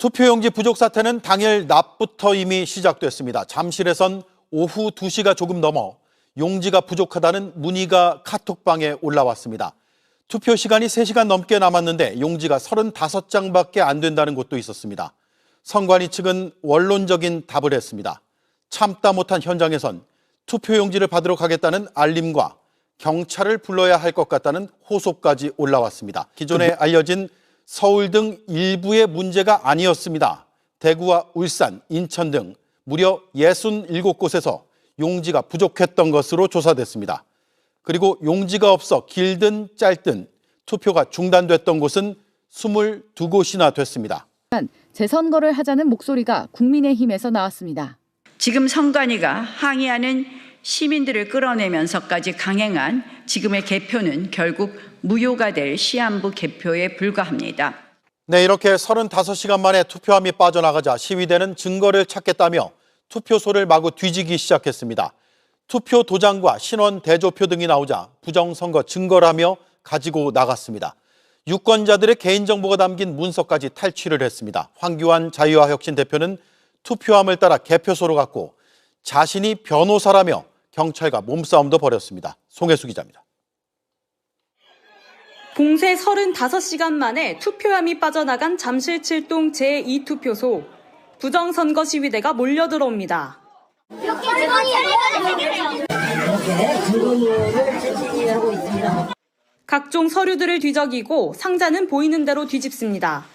투표용지 부족 사태는 당일 낮부터 이미 시작됐습니다. 잠실에선 오후 2시가 조금 넘어 용지가 부족하다는 문의가 카톡방에 올라왔습니다. 투표 시간이 3시간 넘게 남았는데 용지가 35장밖에 안 된다는 곳도 있었습니다. 선관위 측은 원론적인 답을 했습니다. 참다 못한 현장에선 투표용지를 받으러 가겠다는 알림과 경찰을 불러야 할 것 같다는 호소까지 올라왔습니다. 기존에 알려진 서울 등 일부의 문제가 아니었습니다. 대구와 울산, 인천 등 무려 67곳에서 용지가 부족했던 것으로 조사됐습니다. 그리고 용지가 없어 길든 짧든 투표가 중단됐던 곳은 22곳이나 됐습니다. 재선거를 하자는 목소리가 국민의힘에서 나왔습니다. 지금 선관위가 항의하는 시민들을 끌어내면서까지 강행한 지금의 개표는 결국 무효가 될 시한부 개표에 불과합니다. 네, 이렇게 35시간 만에 투표함이 빠져나가자 시위대는 증거를 찾겠다며 투표소를 마구 뒤지기 시작했습니다. 투표 도장과 신원 대조표 등이 나오자 부정선거 증거라며 가지고 나갔습니다. 유권자들의 개인정보가 담긴 문서까지 탈취를 했습니다. 황교안 자유화혁신 대표는 투표함을 따라 개표소로 갔고 자신이 변호사라며 경찰과 몸싸움도 벌였습니다. 송혜수 기자입니다. 공세 35시간 만에 투표함이 빠져나간 잠실 7동 제2투표소. 부정선거 시위대가 몰려들어옵니다. 각종 서류들을 뒤적이고 상자는 보이는 대로 뒤집습니다.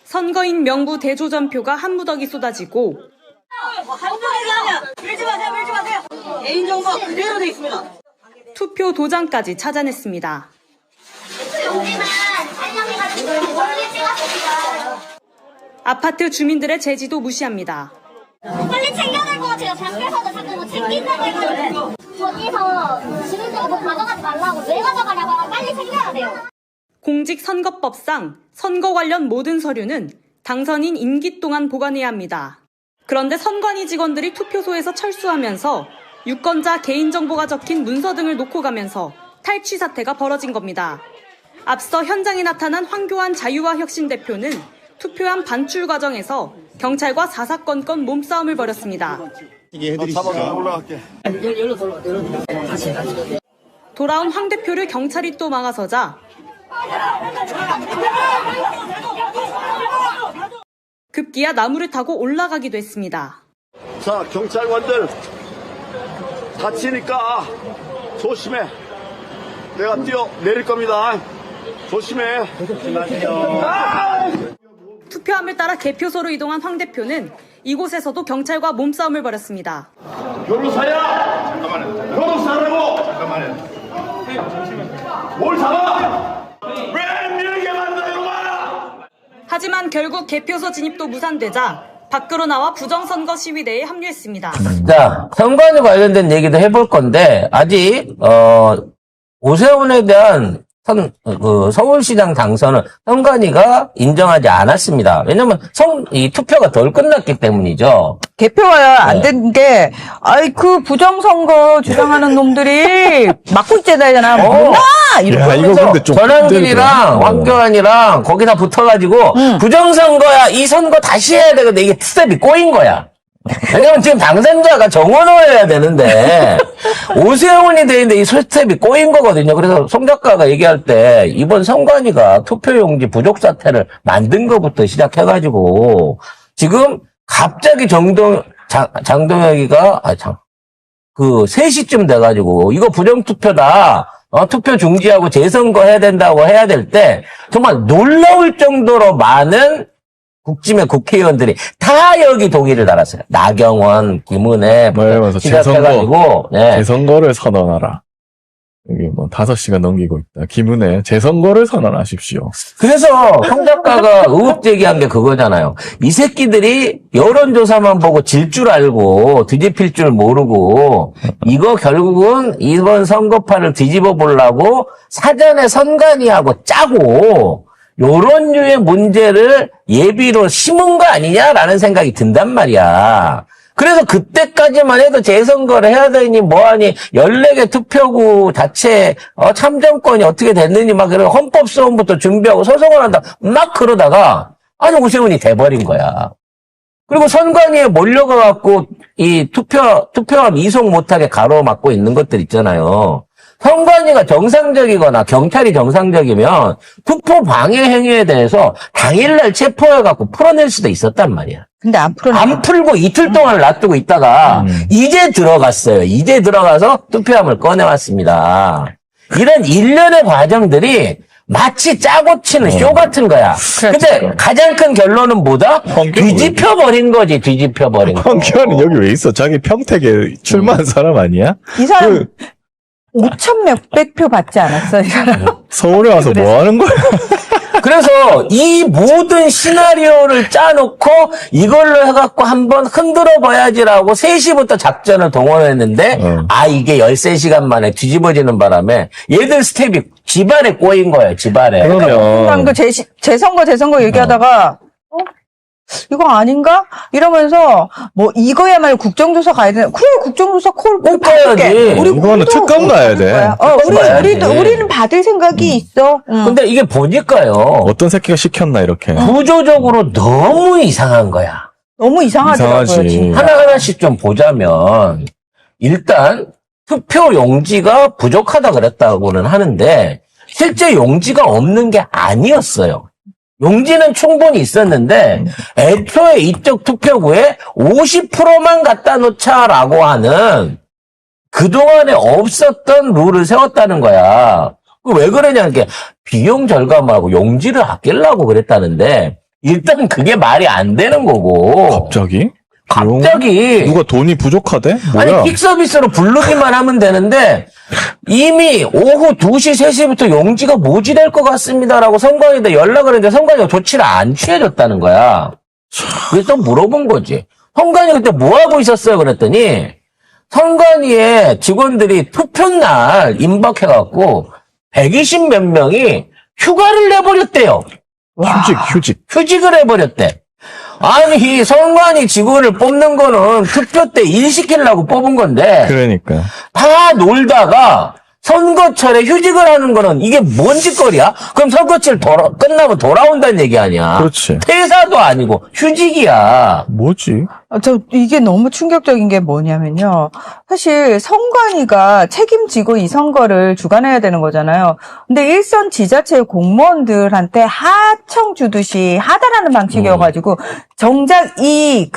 선거인 명부 대조전표가 한 무더기 쏟아지고 밀지 마세요. 개인정보 그대로 돼 있습니다. 투표 도장까지 찾아냈습니다. 아파트 주민들의 제지도 무시합니다. 빨리 챙겨야 될 것 같아요. 밖에서도 자꾸 뭐 챙긴다고 해가지고 거기서 지금부터 가져가지 말라고 왜 가져가냐고 하면 빨리 챙겨야 돼요. 공직선거법상 선거 관련 모든 서류는 당선인 임기 동안 보관해야 합니다. 그런데 선관위 직원들이 투표소에서 철수하면서 유권자 개인정보가 적힌 문서 등을 놓고 가면서 탈취 사태가 벌어진 겁니다. 앞서 현장에 나타난 황교안 자유화혁신 대표는 투표함 반출 과정에서 경찰과 사사건건 몸싸움을 벌였습니다. 돌아온 황 대표를 경찰이 또 막아서자 급기야 나무를 타고 올라가기도 했습니다. 자, 경찰관들 다치니까 조심해. 내가 뛰어내릴 겁니다. 조심해. 투표함을 따라 개표소로 이동한 황 대표는 이곳에서도 경찰과 몸싸움을 벌였습니다. 변호사야! 잠깐만요. 변호사라고! 잠깐만요. 뭘 잡아! 왜 밀게 만들어 와! 하지만 결국 개표소 진입도 무산되자 밖으로 나와 부정선거 시위대에 합류했습니다. 자, 선관위 관련된 얘기도 해볼 건데 아직 오세훈에 대한 서울시장 당선은 선관위가 인정하지 않았습니다. 왜냐면 이 투표가 덜 끝났기 때문이죠. 개표가 안 된 게, 그 부정선거 주장하는 놈들이 막고 있잖아. 뭐야! 이러면서 전환길이랑 황교안이랑 거기 다 붙어가지고 부정선거야, 이 선거 다시 해야 되는데 이게 스텝이 꼬인 거야. 왜냐면 지금 당선자가 정원호여야 되는데 오세훈이 되는데 이 스텝이 꼬인 거거든요. 그래서 송 작가가 얘기할 때 이번 선관위가 투표용지 부족 사태를 만든 것부터 시작해가지고 지금 갑자기 장동혁이가 3시쯤 돼가지고 이거 부정투표다. 투표 중지하고 재선거 해야 된다고 해야 될 때 정말 놀라울 정도로 많은 국짐의 국회의원들이 다 여기 동의를 달았어요. 나경원, 김은혜 시작해가지고 재선거를 선언하라. 여기 5시간 넘기고 있다. 김은혜 재선거를 선언하십시오. 그래서 송 작가가 의혹 제기한 게 그거잖아요. 이 새끼들이 여론조사만 보고 질 줄 알고 뒤집힐 줄 모르고 이거 결국은 이번 선거판을 뒤집어 보려고 사전에 선관위하고 짜고 요런 류의 문제를 예비로 심은 거 아니냐라는 생각이 든단 말이야. 그래서 그때까지만 해도 재선거를 해야 되니 뭐하니 14개 투표구 자체 참정권이 어떻게 됐느니 막 그런 헌법소원부터 준비하고 소송을 한다 막 그러다가 아니, 오세훈이 돼버린 거야. 그리고 선관위에 몰려가갖고 이 투표함 이송 못하게 가로막고 있는 것들 있잖아요. 선관위가 정상적이거나 경찰이 정상적이면 투표 방해 행위에 대해서 당일날 체포해갖고 풀어낼 수도 있었단 말이야. 근데 안 풀어내. 안 풀고 이틀 동안 놔두고 있다가 이제 들어갔어요. 이제 들어가서 투표함을 꺼내왔습니다. 이런 일련의 과정들이 마치 짜고 치는 쇼 같은 거야. 근데 가장 큰 결론은 뭐다? 뒤집혀버린 거지, 뒤집혀버린 거. 황교안은 여기 왜 있어? 자기 평택에 출마한 사람 아니야? 이 사람 5천 몇백 표 받지 않았어, 이 사람. 서울에 와서 뭐 하는 거야? 그래서 이 모든 시나리오를 짜놓고 이걸로 해갖고 한번 흔들어 봐야지라고 3시부터 작전을 동원했는데 이게 13시간 만에 뒤집어지는 바람에 얘들 스텝이 집안에 꼬인 거예요. 집안에. 그러면 그 재선거 얘기하다가 이거 아닌가? 이러면서 뭐 이거야말로 국정조사 가야 되나? 그래 국정조사 꼭 가야지. 이거는 특검 가야 돼. 우리는 받을 생각이 있어. 근데 이게 보니까요. 어떤 새끼가 시켰나 이렇게. 구조적으로 너무 이상한 거야. 너무 이상하더라고요. 이상하지. 진짜. 하나하나씩 좀 보자면 일단 투표 용지가 부족하다 그랬다고는 하는데 실제 용지가 없는 게 아니었어요. 용지는 충분히 있었는데 애초에 이쪽 투표구에 50%만 갖다 놓자라고 하는 그동안에 없었던 룰을 세웠다는 거야. 왜 그러냐는 게 비용 절감하고 용지를 아끼려고 그랬다는데 일단 그게 말이 안 되는 거고. 갑자기 누가 돈이 부족하대? 뭐야? 아니 픽 서비스로 부르기만 하면 되는데 이미 오후 2시, 3시부터 용지가 모집될 것 같습니다라고 선관위에 연락을 했는데 선관위가 조치를 안 취해줬다는 거야. 그래서 물어본 거지. 선관위 그때 뭐 하고 있었어요? 그랬더니 선관위에 직원들이 투표날 임박해갖고 120 몇 명이 휴가를 내버렸대요. 휴직을 해버렸대. 아니 선관위 직원을 뽑는 거는 투표 때 일 시키려고 뽑은 건데 그러니까 다 놀다가 선거철에 휴직을 하는 거는 이게 뭔 짓거리야? 그럼 선거철 끝나면 돌아온다는 얘기 아니야? 그렇지. 퇴사도 아니고 휴직이야. 뭐지? 이게 너무 충격적인 게 뭐냐면요. 사실 선관위가 책임지고 이 선거를 주관해야 되는 거잖아요. 근데 일선 지자체 공무원들한테 하청 주듯이 하다라는 방식이어가지고 정작 이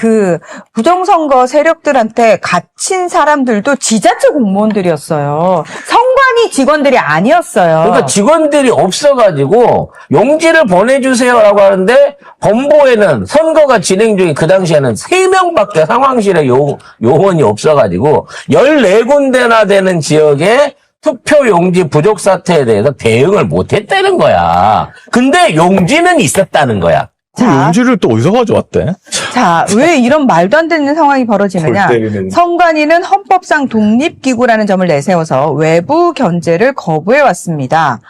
부정선거 세력들한테 갇힌 사람들도 지자체 공무원들이었어요. 선관위 직원들이 아니었어요. 그러니까 직원들이 없어가지고 용지를 보내주세요라고 하는데 본부에는 선거가 진행 중에 그 당시에는 3명밖에 상황실에 요원이 없어가지고 14군데나 되는 지역에 투표 용지 부족 사태에 대해서 대응을 못했다는 거야. 근데 용지는 있었다는 거야. 용지를 또 어디서 가져왔대? 자, 왜 이런 말도 안 되는 상황이 벌어지느냐. 선관위는 헌법상 독립기구라는 점을 내세워서 외부 견제를 거부해왔습니다.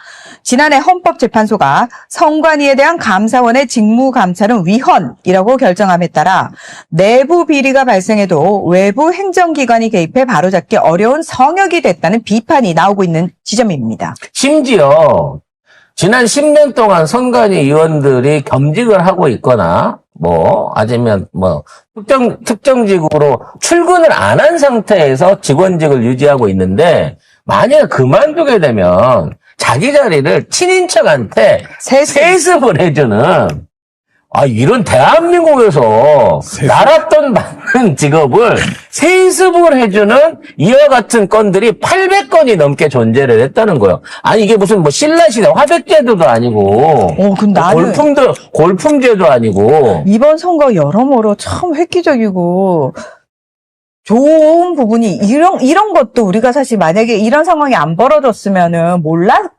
지난해 헌법재판소가 선관위에 대한 감사원의 직무감찰은 위헌이라고 결정함에 따라 내부 비리가 발생해도 외부 행정기관이 개입해 바로잡기 어려운 성역이 됐다는 비판이 나오고 있는 지점입니다. 심지어 지난 10년 동안 선관위 의원들이 겸직을 하고 있거나 아니면 특정직으로 출근을 안 한 상태에서 직원직을 유지하고 있는데 만약에 그만두게 되면 자기 자리를 친인척한테 세습을 해주는 이런 대한민국에서 나랏돈 받는 직업을 세습을 해주는 이와 같은 건들이 800건이 넘게 존재를 했다는 거예요. 아니 이게 무슨 신라시대 화백제도도 아니고 근데 나는 골품제도 아니고 이번 선거 여러모로 참 획기적이고 좋은 부분이 이런 것도 우리가 사실 만약에 이런 상황이 안 벌어졌으면은 몰랐을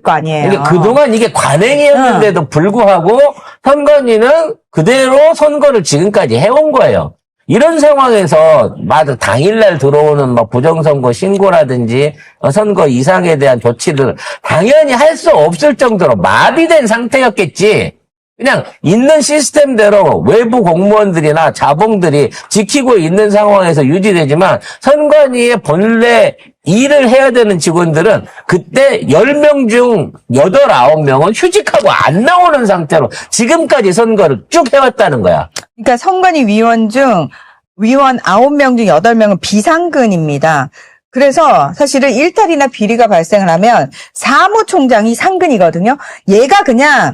거 아니에요. 그러니까 그동안 이게 관행이었는데도 불구하고 선관위는 그대로 선거를 지금까지 해온 거예요. 이런 상황에서 당일날 들어오는 부정선거 신고라든지 선거 이상에 대한 조치를 당연히 할 수 없을 정도로 마비된 상태였겠지. 그냥 있는 시스템대로 외부 공무원들이나 자봉들이 지키고 있는 상황에서 유지되지만 선관위의 본래 일을 해야 되는 직원들은 그때 10명 중 8, 9명은 휴직하고 안 나오는 상태로 지금까지 선거를 쭉 해왔다는 거야. 그러니까 선관위 위원 9명 중 8명은 비상근입니다. 그래서 사실은 일탈이나 비리가 발생을 하면 사무총장이 상근이거든요. 얘가 그냥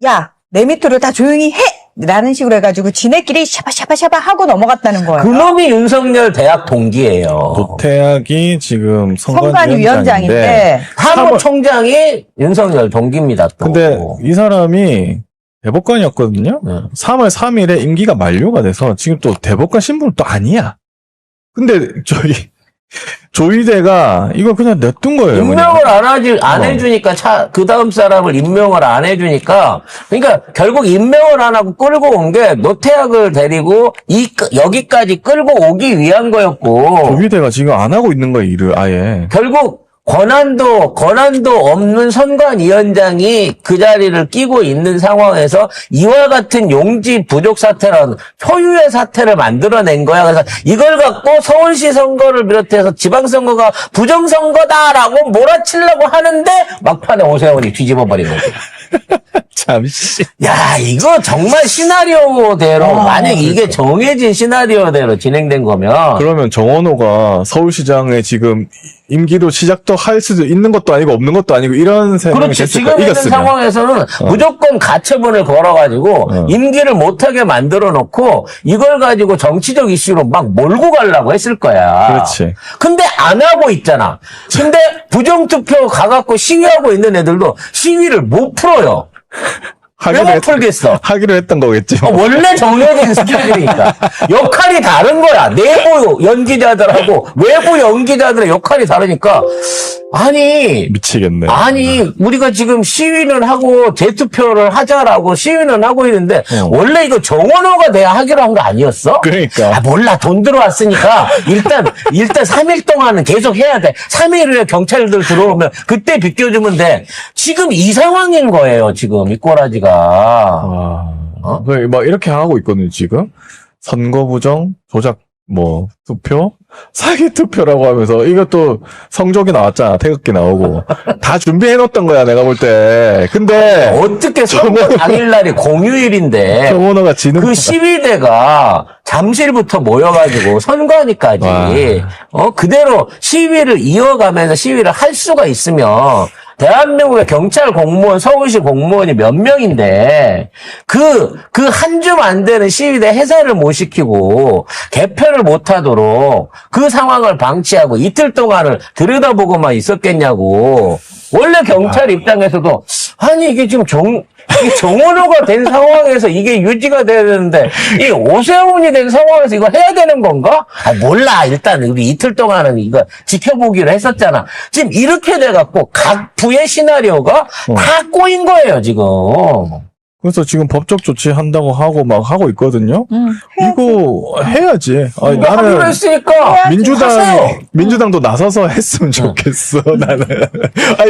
야, 내 밑으로 다 조용히 해! 라는 식으로 해가지고 지네끼리 샤바샤바샤바 하고 넘어갔다는 거예요. 그놈이 윤석열 대학 동기예요. 노태악이 지금 선관위 선관위원장인데 위원장인데 사무총장이 윤석열 동기입니다. 또. 근데 이 사람이 대법관이었거든요. 네. 3월 3일에 임기가 만료가 돼서 지금 또 대법관 신분은 또 아니야. 근데 조희대가 이거 그냥 냅둔 거예요. 임명을 그냥. 안 해주니까 그 다음 사람을 임명을 안 해주니까 그러니까 결국 임명을 안 하고 끌고 온 게 노태악을 데리고 여기까지 끌고 오기 위한 거였고 조희대가 지금 안 하고 있는 거예요, 일을 아예. 결국 권한도 없는 선관위원장이 그 자리를 끼고 있는 상황에서 이와 같은 용지 부족 사태라는 초유의 사태를 만들어낸 거야. 그래서 이걸 갖고 서울시 선거를 비롯해서 지방선거가 부정선거다라고 몰아치려고 하는데 막판에 오세훈이 뒤집어버린 거지. 잠시. 야, 이거 정말 시나리오대로 만약 이게 정해진 시나리오대로 진행된 거면 그러면 정원호가 서울시장에 지금 임기도 시작도 할 수도 있는 것도 아니고 없는 것도 아니고 이런 생각이 그렇지. 됐을 지금 거야. 있는 이겼으면. 상황에서는 무조건 가처분을 걸어가지고 임기를 못하게 만들어 놓고 이걸 가지고 정치적 이슈로 막 몰고 가려고 했을 거야. 그렇지. 근데 안 하고 있잖아. 근데 부정투표 가갖고 시위하고 있는 애들도 시위를 못 풀어요. 왜 못 풀겠어? 하기로 했던 거겠지. 원래 정해진 스케줄이니까. 역할이 다른 거야. 내부 연기자들하고 외부 연기자들의 역할이 다르니까. 미치겠네. 우리가 지금 시위는 하고 재투표를 하자라고 시위는 하고 있는데 원래 이거 정원호가 돼야 하기로 한 거 아니었어? 그러니까. 몰라. 돈 들어왔으니까 일단 3일 동안은 계속 해야 돼. 3일 후에 경찰들 들어오면 그때 비껴주면 돼. 지금 이 상황인 거예요. 지금 이 꼬라지가. 막 이렇게 하고 있거든요, 지금. 선거 부정, 조작, 투표, 사기 투표라고 하면서 이것도 성적이 나왔잖아. 태극기 나오고. 다 준비해놓았던 거야, 내가 볼 때. 근데. 어떻게 선거 당일날이 공휴일인데. 정원호가 지는. 그 시위대가 잠실부터 모여가지고 선관위까지, 그대로 시위를 이어가면서 시위를 할 수가 있으면, 대한민국의 경찰 공무원, 서울시 공무원이 몇 명인데, 그 한 줌 안 되는 시위대 해산을 못 시키고, 개편을 못 하도록 그 상황을 방치하고 이틀 동안을 들여다보고만 있었겠냐고. 원래 경찰 입장에서도, 이게 지금 이게 정원호가 된 상황에서 이게 유지가 돼야 되는데, 이 오세훈이 된 상황에서 이거 해야 되는 건가? 몰라. 일단 우리 이틀 동안은 이거 지켜보기로 했었잖아. 지금 이렇게 돼갖고 각 부의 시나리오가 다 꼬인 거예요, 지금. 그래서 지금 법적 조치 한다고 하고 막 하고 있거든요. 이거 해야지. 하기로 했으니까 민주당도 나서서 했으면 좋겠어. 나는.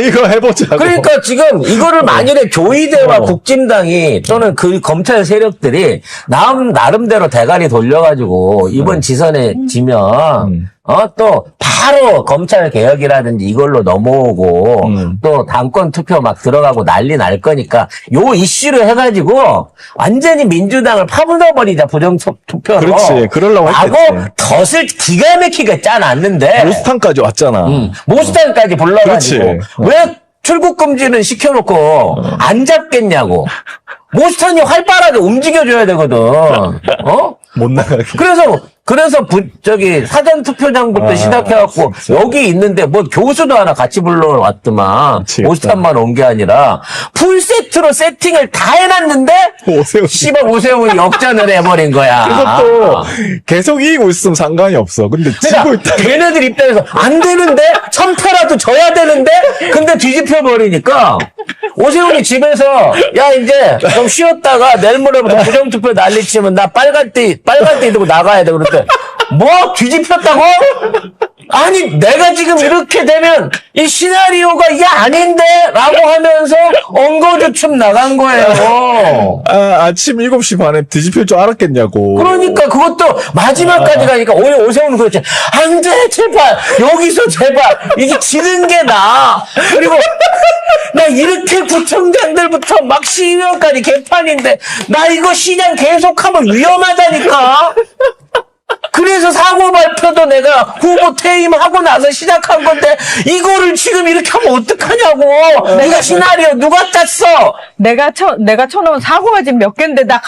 이거 해보자고. 그러니까 지금 이거를 만일에 조희대와 국진당이 또는 그 검찰 세력들이 나름대로 대가리 돌려가지고 이번 지선에 지면 또 바로 검찰 개혁이라든지 이걸로 넘어오고 또 당권 투표 막 들어가고 난리 날 거니까 요 이슈를 해가지고 완전히 민주당을 파묻어버리자 부정투표로. 그렇지. 그러려고 하고 했겠지. 덫을 기가 막히게 짜놨는데 모스탄까지 왔잖아. 모스탄까지 불러가지고 그렇지. 왜 출국 금지는 시켜놓고 안 잡겠냐고. 모스탄이 활발하게 움직여줘야 되거든. 못 나가게. 그래서 사전투표장부터 시작해갖고 여기 있는데 교수도 하나 같이 불러왔더만. 미치겠다. 모스탄만 온 게 아니라 풀세트로 세팅을 다 해놨는데 오세훈이 역전을 해버린 거야. 그래서 또 계속 이기고 있으면 상관이 없어. 근데 지고 있다. 걔네들 입장에서 안 되는데 1000패라도 져야 되는데 근데 뒤집혀버리니까 오세훈이 집에서 이제 좀 쉬었다가 내일 모레부터 부정투표 난리치면 나 빨간띠 들고 나가야 돼. 그럴 때 뒤집혔다고? 아니, 내가 지금 이렇게 되면 이 시나리오가 이게 아닌데? 라고 하면서 엉거주춤 나간 거예요. 아침 7시 반에 뒤집힐 줄 알았겠냐고. 그러니까 그것도 마지막까지 가니까 오세훈은 그렇지. 안 돼, 제발. 여기서 제발. 이게 지는 게 나아. 그리고 나 이렇게 구청장들부터 막 시의원까지 개판인데 나 이거 시장 계속하면 위험하다니까. 그래서 사고 발표도 내가 후보 퇴임하고 나서 시작한 건데 이거를 지금 이렇게 하면 어떡하냐고. 내가 시나리오 누가 짰어? 내가 쳐놓은 사고가 지금 몇 개인데 나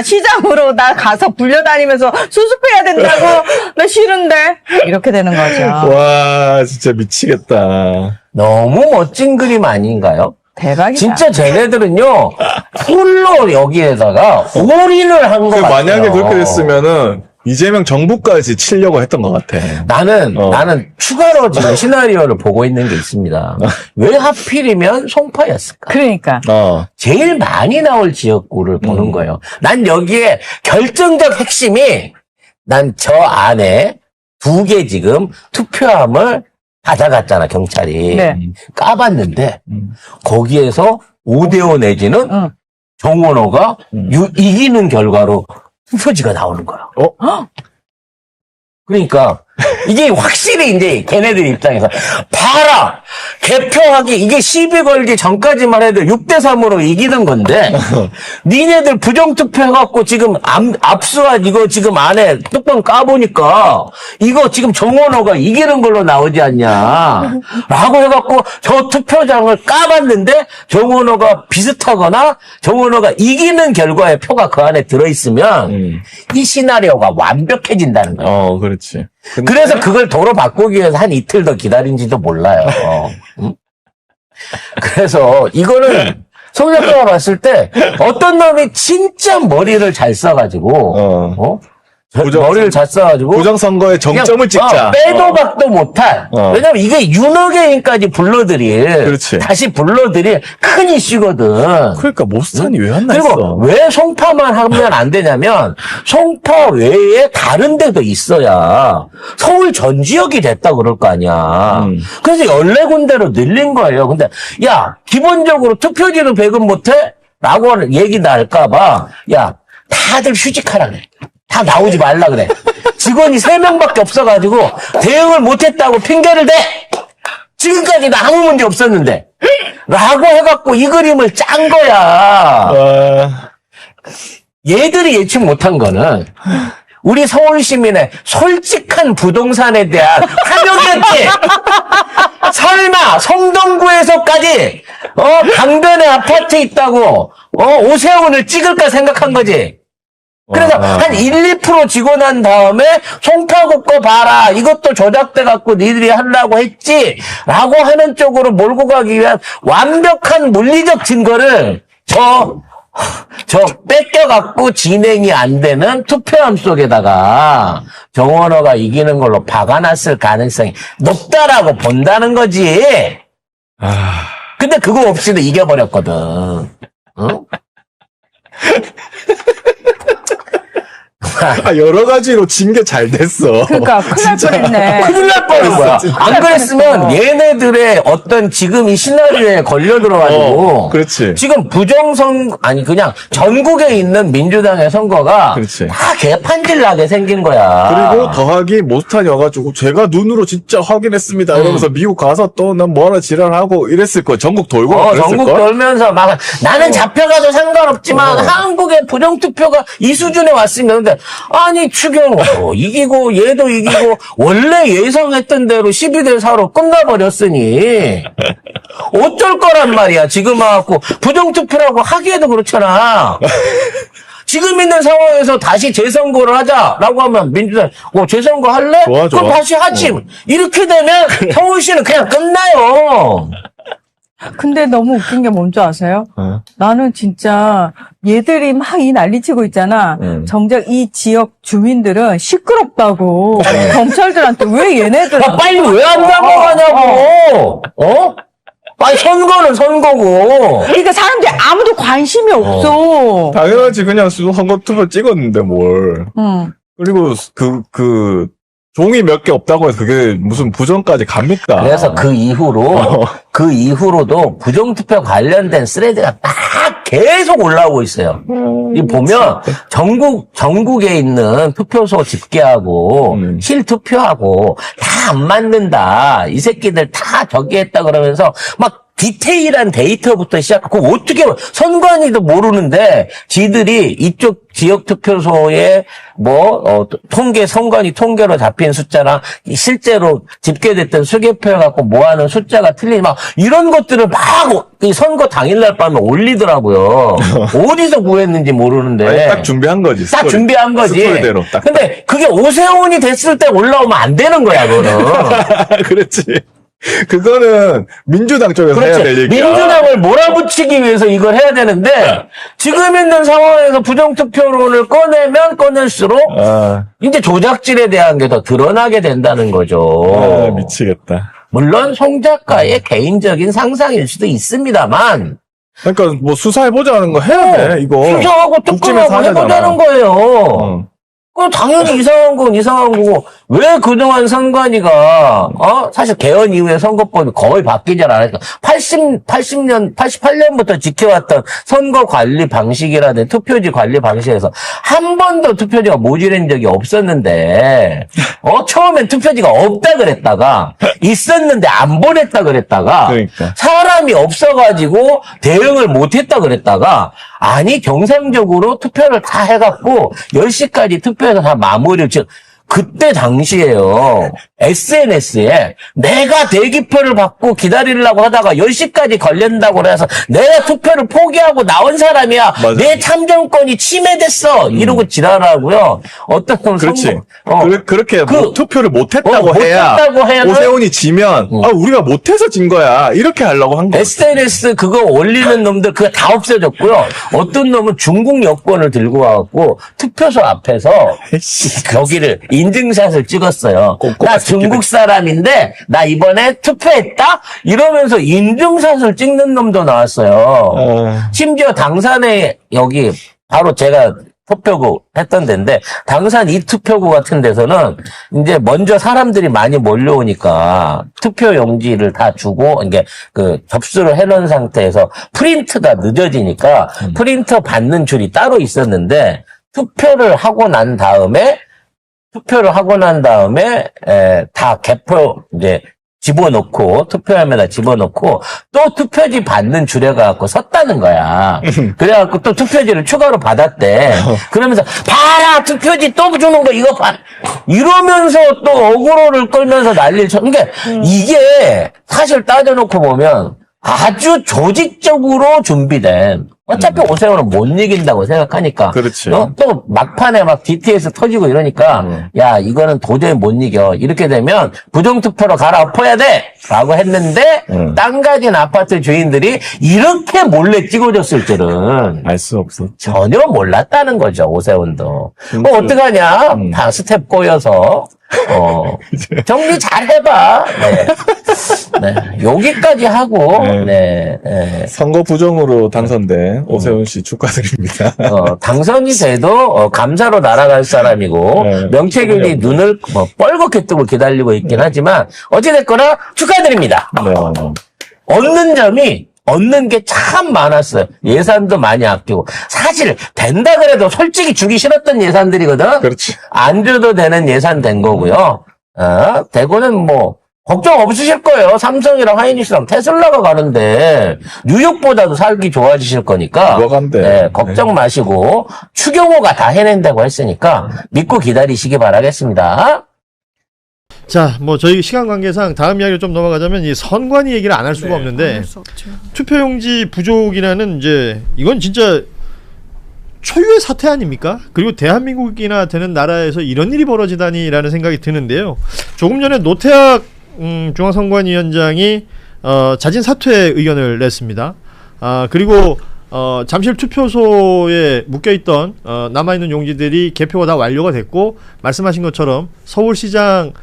시장으로 가서 불려다니면서 수습해야 된다고. 나 싫은데. 이렇게 되는 거죠. 와, 진짜 미치겠다. 너무 멋진 그림 아닌가요? 대박이다. 진짜 쟤네들은요 홀로 여기에다가 올인을 한 거 같아요. 만약에 그렇게 됐으면은 이재명 정부까지 치려고 했던 것 같아. 나는 추가로 지금 시나리오를 보고 있는 게 있습니다. 왜 하필이면 송파였을까? 그러니까. 제일 많이 나올 지역구를 보는 거예요. 난 여기에 결정적 핵심이 난 저 안에 2개 지금 투표함을 가져갔잖아, 경찰이. 네. 까봤는데 거기에서 5대5 내지는 정원호가 이기는 결과로 투표지가 나오는 거야. 그러니까 이게 확실히 이제 걔네들 입장에서 봐라! 개표하기 이게 시비 걸기 전까지만 해도 6대3으로 이기는 건데 니네들 부정투표 해갖고 지금 압수한 이거 지금 안에 뚜껑 까보니까 이거 지금 정원호가 이기는 걸로 나오지 않냐 라고 해갖고 저 투표장을 까봤는데 정원호가 비슷하거나 정원호가 이기는 결과의 표가 그 안에 들어있으면 이 시나리오가 완벽해진다는 거예요. 그렇지. 그래서 그걸 도로 바꾸기 위해서 한 이틀 더 기다린지도 몰라요. 응? 그래서 이거는 송 작가가 봤을 때 어떤 놈이 진짜 머리를 잘 써가지고 머리를 잘 써가지고 부정선거의 정점을 찍자. 빼도 박도 못할. 왜냐면 이게 윤호개인까지 불러들일. 그렇지. 다시 불러들일 큰 이슈거든. 그러니까 모스탄이 왜 안 그리고 났어? 왜 송파만 하면 안 되냐면 송파 외에 다른 데도 있어야 서울 전 지역이 됐다 그럴 거 아니야. 그래서 14군데로 늘린 거예요. 근데 야 기본적으로 투표지로 배급 못해? 라고 얘기 날까봐 야 다들 휴직하라 그래. 다 나오지 말라 그래. 직원이 3명밖에 없어가지고 대응을 못했다고 핑계를 대. 지금까지 나 아무 문제 없었는데. 라고 해갖고 이 그림을 짠 거야. 얘들이 예측 못한 거는 우리 서울 시민의 솔직한 부동산에 대한 환영이었지. 설마 성동구에서까지 강변에 아파트 있다고 오세훈을 찍을까 생각한 거지. 그래서 한 1, 2% 지고 난 다음에 송파구 거 봐라. 이것도 조작돼갖고 니들이 하려고 했지. 라고 하는 쪽으로 몰고 가기 위한 완벽한 물리적 증거를 저 뺏겨갖고 진행이 안 되는 투표함 속에다가 정원호가 이기는 걸로 박아놨을 가능성이 높다라고 본다는 거지. 근데 그거 없이도 이겨버렸거든. 응? 여러 가지로 진 게 잘 됐어. 그러니까 큰일 날 뻔했네. 큰일 날 뻔한 거야. 안 그랬으면 얘네들의 어떤 지금 이 시나리오에 걸려들어가지고. 그렇지. 지금 그냥 전국에 있는 민주당의 선거가 그렇지. 다 개판질 나게 생긴 거야. 그리고 더하기 모스탄이 와가지고 제가 눈으로 진짜 확인했습니다. 이러면서 미국 가서 또 난 뭐하러 지랄하고 이랬을 거야. 전국 돌고 그랬을 전국 걸. 돌면서 막 나는 잡혀가도 상관없지만 한국의 부정투표가 이 수준에 왔으면 근데 아니 추경호 이기고 얘도 이기고 원래 예상했던 대로 12대 4로 끝나버렸으니 어쩔 거란 말이야. 지금 와갖고 부정투표라고 하기에도 그렇잖아. 지금 있는 상황에서 다시 재선거를 하자라고 하면 민주당 재선거 할래? 좋아. 그럼 다시 하지. 이렇게 되면 서울시는 그냥 끝나요. 근데 너무 웃긴 게 뭔지 아세요? 나는 진짜 얘들이 막 이 난리치고 있잖아. 정작 이 지역 주민들은 시끄럽다고 경찰들한테 왜 얘네들은 빨리 왜 안 잡아가냐고. 아니 선거는 선거고. 그러니까 사람들이 아무도 관심이 없어. 당연하지. 그냥 선거 투표 찍었는데 뭘. 그리고 종이 몇 개 없다고 해서 그게 무슨 부정까지 갑니까? 그래서 그 이후로도 부정투표 관련된 스레드가 딱 계속 올라오고 있어요. 이 보면 전국에 있는 투표소 집계하고 실투표하고 다 안 맞는다. 이 새끼들 다 저기 했다 그러면서 막 디테일한 데이터부터 시작하고 어떻게 선관위도 모르는데 지들이 이쪽 지역 투표소에 선관위 통계로 잡힌 숫자랑 실제로 집계됐던 수개표해 갖고 모아놓은 숫자가 틀린 막 이런 것들을 막 이 선거 당일날 밤에 올리더라고요. 어디서 구했는지 모르는데 아니, 딱 준비한 거지. 딱 준비한 거지. 스토리대로 딱. 근데 그게 오세훈이 됐을 때 올라오면 안 되는 거야, 그거는. 그렇지. 그거는 민주당 쪽에서 해야 될 얘기야. 민주당을 몰아붙이기 위해서 이걸 해야 되는데 지금 있는 상황에서 부정투표론을 꺼내면 꺼낼수록 이제 조작질에 대한 게 더 드러나게 된다는 거죠. 미치겠다. 물론 송 작가의 개인적인 상상일 수도 있습니다만 그러니까 뭐 수사해보자는 거 해야 돼, 이거. 수사하고 특검하고 해보자는 거예요. 그럼 당연히 이상한 건 이상한 거고, 왜 그동안 선관위가, 사실 개헌 이후에 선거법이 거의 바뀌지 않았을까. 88년부터 지켜왔던 선거 관리 방식이라든지 투표지 관리 방식에서 한 번도 투표지가 모집된 적이 없었는데, 처음엔 투표지가 없다 그랬다가, 있었는데 안 보냈다 그랬다가, 그러니까. 사람이 없어가지고 대응을 못했다 그랬다가, 아니, 정상적으로 투표를 다 해갖고, 10시까지 투표해서 다 마무리를 그때 당시에요. SNS에 내가 대기표를 받고 기다리려고 하다가 10시까지 걸린다고 그래서 내가 투표를 포기하고 나온 사람이야. 맞아. 내 참정권이 침해됐어. 이러고 지랄하고요. 어떤 그렇지. 선거, 그렇게 투표를 못했다고 해야 오세훈이 지면 우리가 못해서 진 거야. 이렇게 하려고 한 거야. SNS 그거 올리는 놈들 그거 다 없어졌고요. 어떤 놈은 중국 여권을 들고 와갖고 투표소 앞에서 여기를 인증샷을 찍었어요. 나 중국 사람인데 나 이번에 투표했다? 이러면서 인증샷을 찍는 놈도 나왔어요. 심지어 당산에 여기 바로 제가 투표구 했던 데인데 당산 이 투표구 같은 데서는 이제 먼저 사람들이 많이 몰려오니까 투표 용지를 다 주고 이게 그 접수를 해놓은 상태에서 프린트가 늦어지니까 프린터 받는 줄이 따로 있었는데 투표를 하고 난 다음에 다 개표 이제 집어넣고 투표함에다 집어넣고 또 투표지 받는 줄에 가갖고 섰다는 거야. 그래갖고 또 투표지를 추가로 받았대. 그러면서 봐라 투표지 또 주는 거 이거 봐. 이러면서 또 어그로를 끌면서 난리를 쳐. 그러니까 이게 사실 따져놓고 보면 아주 조직적으로 준비된. 어차피 오세훈은 못 이긴다고 생각하니까. 그렇지. 또 막판에 막 DTS 터지고 이러니까, 야, 이거는 도저히 못 이겨. 이렇게 되면 부정투표로 갈아엎어야 돼! 라고 했는데, 땅 가진 아파트 주인들이 이렇게 몰래 찍어줬을 줄은. 알 수 없었죠. 전혀 몰랐다는 거죠, 오세훈도. 어떡하냐? 다 스텝 꼬여서. 정리 잘 해봐. 네. 여기까지 하고, 선거 부정으로 당선된 오세훈 씨 축하드립니다. 당선이 돼도, 감사로 날아갈 사람이고, 명태균이 눈을 뻘겋게 뜨고 기다리고 있긴 하지만, 어찌됐거나 축하드립니다. 얻는 게 참 많았어요. 예산도 많이 아끼고. 사실, 된다 그래도 솔직히 주기 싫었던 예산들이거든? 그렇지. 안 줘도 되는 예산 된 거고요. 대구는 뭐, 걱정 없으실 거예요. 삼성이랑 하이닉스랑 테슬라가 가는데, 뉴욕보다도 살기 좋아지실 거니까. 걱정 마시고, 추경호가 다 해낸다고 했으니까, 믿고 기다리시기 바라겠습니다. 자, 뭐 저희 시간 관계상 다음 이야기를 좀 넘어가자면 이 선관위 얘기를 안 할 수가 없는데 투표용지 부족이라는 이제 이건 진짜 초유의 사태 아닙니까? 그리고 대한민국이나 되는 나라에서 이런 일이 벌어지다니라는 생각이 드는데요. 조금 전에 노태학 중앙선관위원장이 자진 사퇴 의견을 냈습니다. 그리고 잠실 투표소에 묶여있던 남아있는 용지들이 개표가 다 완료가 됐고 말씀하신 것처럼 서울시장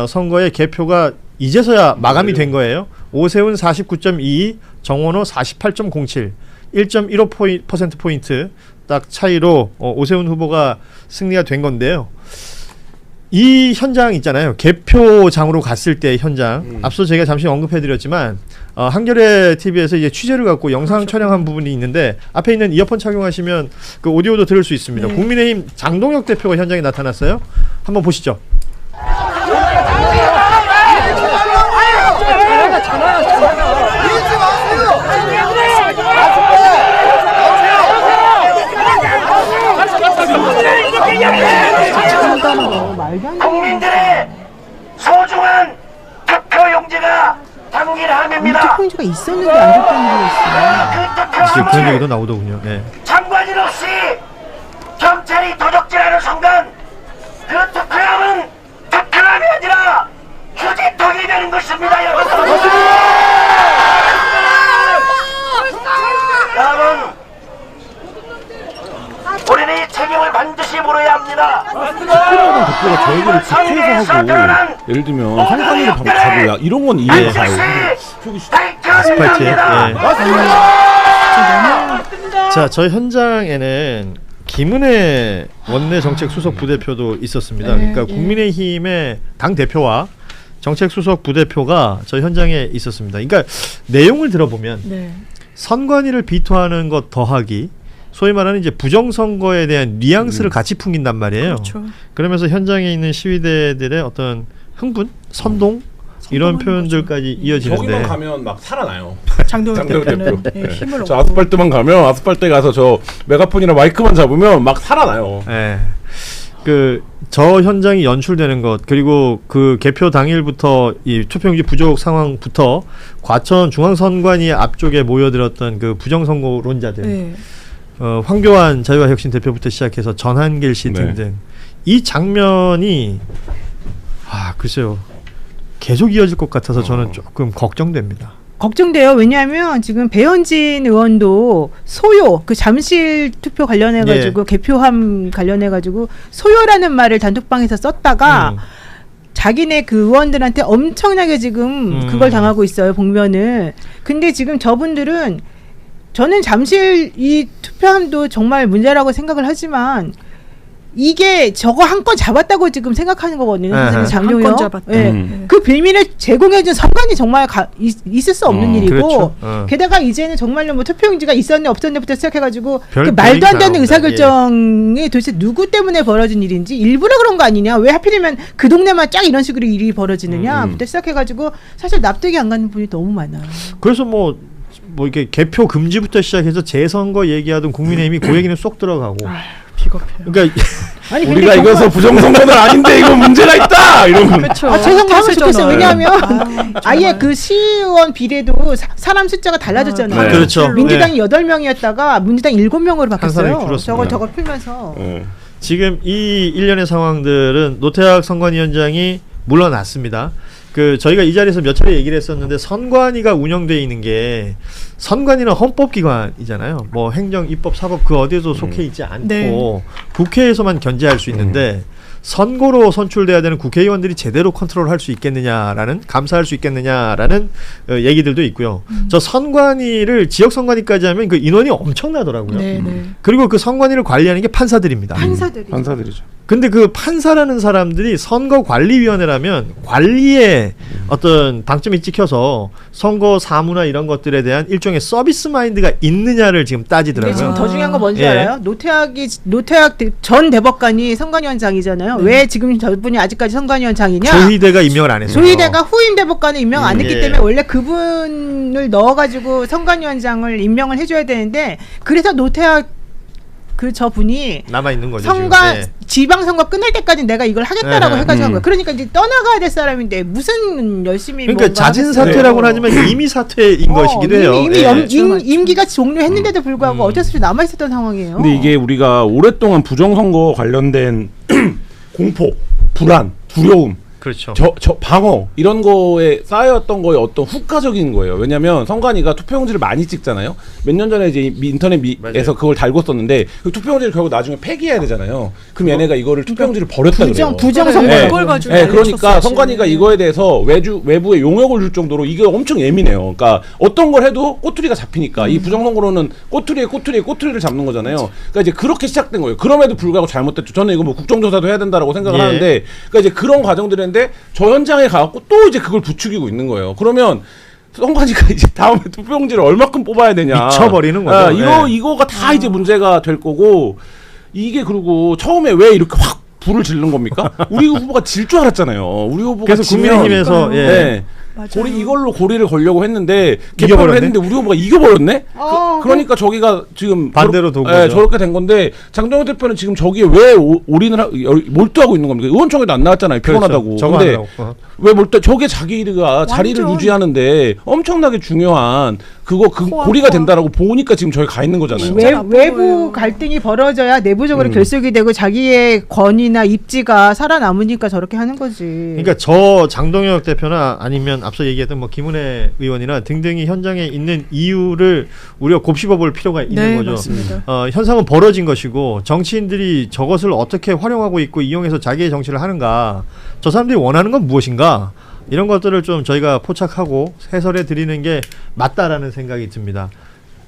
선거의 개표가 이제서야 마감이 된 거예요. 오세훈 49.22, 정원호 48.07, 1.15%포인트 딱 차이로 오세훈 후보가 승리가 된 건데요. 이 현장 있잖아요. 개표장으로 갔을 때 현장. 앞서 제가 잠시 언급해드렸지만 한겨레 TV에서 이제 취재를 갖고 영상 촬영한 부분이 있는데 앞에 있는 이어폰 착용하시면 그 오디오도 들을 수 있습니다. 국민의힘 장동혁 대표가 현장에 나타났어요. 한번 보시죠. 국민들의 소중한 투표용지가 담긴 함입니다. 투표용지가 있었는데 안 줬다는 게 있어요. 이제 그런 얘기도 나오더군요. 네. 장관인 없이 경찰이 도적질하는 순간 그 투표함은 투표함이 아니라 휴지통이 되는 것입니다, 여러분. 여러분, 우리는 이 책임을 반드시 물어야 합니다. 대표가 저희들을 국회에서 하고 예를 들면 성관위를 가고 이런 건 이해가 가요. 아스팔트에. 자, 저희 현장에는 김은혜 원내 정책 수석 부대표도 있었습니다. 그러니까 국민의힘의 당 대표와 정책 수석 부대표가 저희 현장에 있었습니다. 그러니까 내용을 들어보면 선관위를 비토하는 것 더하기 소위 말하는 이제 부정선거에 대한 뉘앙스를 같이 풍긴단 말이에요. 그렇죠. 그러면서 현장에 있는 시위대들의 어떤 흥분, 선동 이런 표현들까지 이어지는데 저기만 가면 막 살아나요. 장동혁 대표는 힘을 저 아스팔트만 가면 아스팔트에 가서 저 메가폰이나 마이크만 잡으면 막 살아나요. 네. 저 현장이 연출되는 것 그리고 그 개표 당일부터 이 투표용지 부족 상황부터 과천 중앙선관위 앞쪽에 모여들었던 그 부정선거론자들 황교안 자유와혁신 대표부터 시작해서 전한길 씨 등등 이 장면이 글쎄요 계속 이어질 것 같아서 저는 조금 걱정됩니다. 걱정돼요. 왜냐하면 지금 배현진 의원도 소요 그 잠실 투표 관련해 가지고 개표함 관련해 가지고 소요라는 말을 단톡방에서 썼다가 자기네 그 의원들한테 엄청나게 지금 그걸 당하고 있어요. 복면을. 근데 지금 저분들은 저는 잠실 이 투표함도 정말 문제라고 생각을 하지만 이게 저거 한 건 잡았다고 지금 생각하는 거거든요. 장동혁. 한 건 잡았다. 그 빌미를 제공해준 선관위 정말 있을 수 없는 일이고 그렇죠. 게다가 이제는 정말로 뭐 투표용지가 있었네 없었네부터 시작해가지고 그 말도 안 되는 의사결정이 도대체 누구 때문에 벌어진 일인지 일부러 그런 거 아니냐 왜 하필이면 그 동네만 쫙 이런 식으로 일이 벌어지느냐부터 시작해가지고 사실 납득이 안 가는 분이 너무 많아요. 그래서 뭐 이렇게 개표 금지부터 시작해서 재선거 얘기하던 국민의힘이 그 얘기는 쏙 들어가고 비겁해요. 그러니까 아니, 우리가 이것서 부정선거는 아닌데 이거 문제가 있다 이러면 그렇죠. 재선거 하면 좋겠어요. 왜냐하면 아예 그 시의원 비례도 사람 숫자가 달라졌잖아요. 그렇죠. 민주당이 8명이었다가 민주당 7명으로 바뀌었어요. 저거 풀면서 지금 이 일련의 상황들은 노태학 선관위원장이 물러났습니다. 저희가 이 자리에서 몇 차례 얘기를 했었는데 선관위가 운영되어 있는 게 선관위는 헌법기관이잖아요. 뭐 행정, 입법, 사법 그 어디에도 속해 있지 않고 국회에서만 견제할 수 있는데 선거로 선출돼야 되는 국회의원들이 제대로 컨트롤할 수 있겠느냐라는 감사할 수 있겠느냐라는 얘기들도 있고요. 저 선관위를 지역 선관위까지 하면 그 인원이 엄청나더라고요. 그리고 그 선관위를 관리하는 게 판사들입니다. 판사들이죠. 근데 그 판사라는 사람들이 선거관리위원회라면 관리에 어떤 방점이 찍혀서 선거 사무나 이런 것들에 대한 일종의 서비스 마인드가 있느냐를 지금 따지더라고요. 지금 더 중요한 건 뭔지 알아요? 노태학 전 대법관이 선관위원장이잖아요. 왜 지금 저분이 아직까지 선관위원장이냐? 조희대가 임명을 안 했어요. 조희대가 후임 대법관을 임명 안 했기 때문에 원래 그분을 넣어가지고 선관위원장을 임명을 해줘야 되는데 그래서 노태학 저분이 남아 있는 거죠. 지방선거 끝날 때까지 내가 이걸 하겠다라고 해가지고 한 거야. 그러니까 이제 떠나가야 될 사람인데 무슨 열심히 그러니까 자진 사퇴라고는 하지만 이미 사퇴인 것이기도 해요. 이미 임기가 종료했는데도 불구하고 어쩔 수 없이 남아 있었던 상황이에요. 근데 이게 우리가 오랫동안 부정선거 관련된 공포, 불안, 두려움 그렇죠. 저 방어 이런 거에 쌓였던 거에 어떤 후가적인 거예요. 왜냐면 선관위가 투표용지를 많이 찍잖아요. 몇 년 전에 이제 인터넷에서 그걸 달고 썼는데 그 투표용지를 결국 나중에 폐기해야 되잖아요. 그럼 얘네가 이거를 투표용지를 버렸다 그래요. 부정 선거 그걸 가지고 그러니까 선관위가 이거에 대해서 외부에 용역을 줄 정도로 이게 엄청 예민해요. 그러니까 어떤 걸 해도 꼬투리가 잡히니까 이 부정선거로는 꼬투리를 잡는 거잖아요. 그러니까 이제 그렇게 시작된 거예요. 그럼에도 불구하고 잘못됐죠. 저는 이거 뭐 국정조사도 해야 된다라고 생각을 하는데, 그러니까 이제 그런 과정들인데 저 현장에 가갖고 또 이제 그걸 부추기고 있는 거예요. 그러면 선관위가 이제 다음에 투표용지를 얼마큼 뽑아야 되냐. 미쳐버리는 거죠. 이거가 다 이제 문제가 될 거고, 이게 그리고 처음에 왜 이렇게 확 불을 지르는 겁니까? 우리 후보가 질 줄 알았잖아요. 우리 후보가 그래서 국민의힘에서 이걸로 고리를 걸려고 했는데 개표를 했는데 우리 후보가 이겨버렸네. 그러니까 저기가 지금 반대로 도구 저렇게 된 건데 장동혁 대표는 지금 저기에 왜 몰두하고 있는 겁니까? 의원총회도 안 나왔잖아요. 피곤하다고. 그렇죠. 근데 왜 몰두? 저게 자기가 자리를 유지하는데 엄청나게 중요한 고리가 된다라고 보니까 지금 저기 가 있는 거잖아요. 외부 갈등이 벌어져야 내부적으로 결속이 되고 자기의 권위나 입지가 살아남으니까 저렇게 하는 거지. 그러니까 저 장동혁 대표나 아니면 앞서 얘기했던 뭐 김은혜 의원이나 등등이 현장에 있는 이유를 우리가 곱씹어볼 필요가 있는 거죠. 맞습니다. 현상은 벌어진 것이고 정치인들이 저것을 어떻게 활용하고 있고 이용해서 자기의 정치를 하는가, 저 사람들이 원하는 건 무엇인가, 이런 것들을 좀 저희가 포착하고 해설해 드리는 게 맞다라는 생각이 듭니다.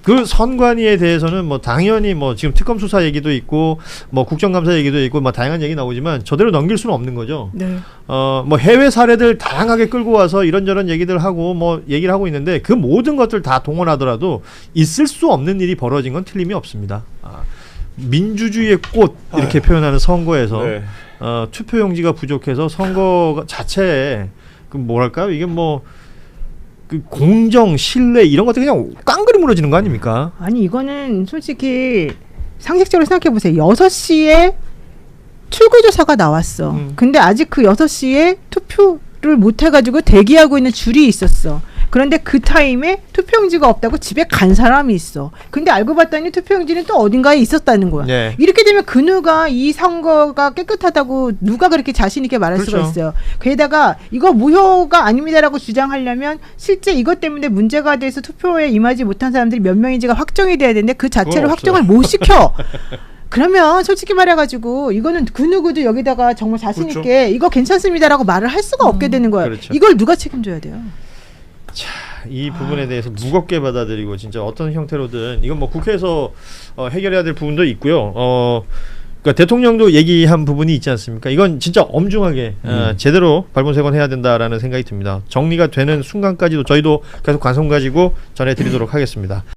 그 선관위에 대해서는 뭐 당연히 뭐 지금 특검 수사 얘기도 있고 뭐 국정감사 얘기도 있고 뭐 다양한 얘기 나오지만 저대로 넘길 수는 없는 거죠. 뭐 해외 사례들 다양하게 끌고 와서 이런저런 얘기들 하고 뭐 얘기를 하고 있는데 그 모든 것들 다 동원하더라도 있을 수 없는 일이 벌어진 건 틀림이 없습니다. 민주주의의 꽃 이렇게 표현하는 선거에서 투표용지가 부족해서 선거 자체에 그 뭐랄까요, 이게 뭐 그 공정, 신뢰 이런 것들 그냥 깡그리 무너지는 거 아닙니까? 아니 이거는 솔직히 상식적으로 생각해 보세요. 6시에 출구조사가 나왔어. 근데 아직 그 6시에 투표를 못 해가지고 대기하고 있는 줄이 있었어. 그런데 그 타임에 투표용지가 없다고 집에 간 사람이 있어. 근데 알고 봤더니 투표용지는 또 어딘가에 있었다는 거야. 이렇게 되면 그 누가 이 선거가 깨끗하다고 누가 그렇게 자신 있게 말할 수가 있어요. 게다가 이거 무효가 아닙니다라고 주장하려면 실제 이것 때문에 문제가 돼서 투표에 임하지 못한 사람들이 몇 명인지가 확정이 돼야 되는데 그 자체를 확정을 못 시켜. 그러면 솔직히 말해가지고 이거는 그 누구도 여기다가 정말 자신 있게 이거 괜찮습니다라고 말을 할 수가 없게 되는 거야. 이걸 누가 책임져야 돼요? 자, 이 부분에 대해서 무겁게 받아들이고 진짜 어떤 형태로든 이건 뭐 국회에서 해결해야 될 부분도 있고요. 그러니까 대통령도 얘기한 부분이 있지 않습니까? 이건 진짜 엄중하게 제대로 발본색원해야 된다라는 생각이 듭니다. 정리가 되는 순간까지도 저희도 계속 관심 가지고 전해드리도록 하겠습니다.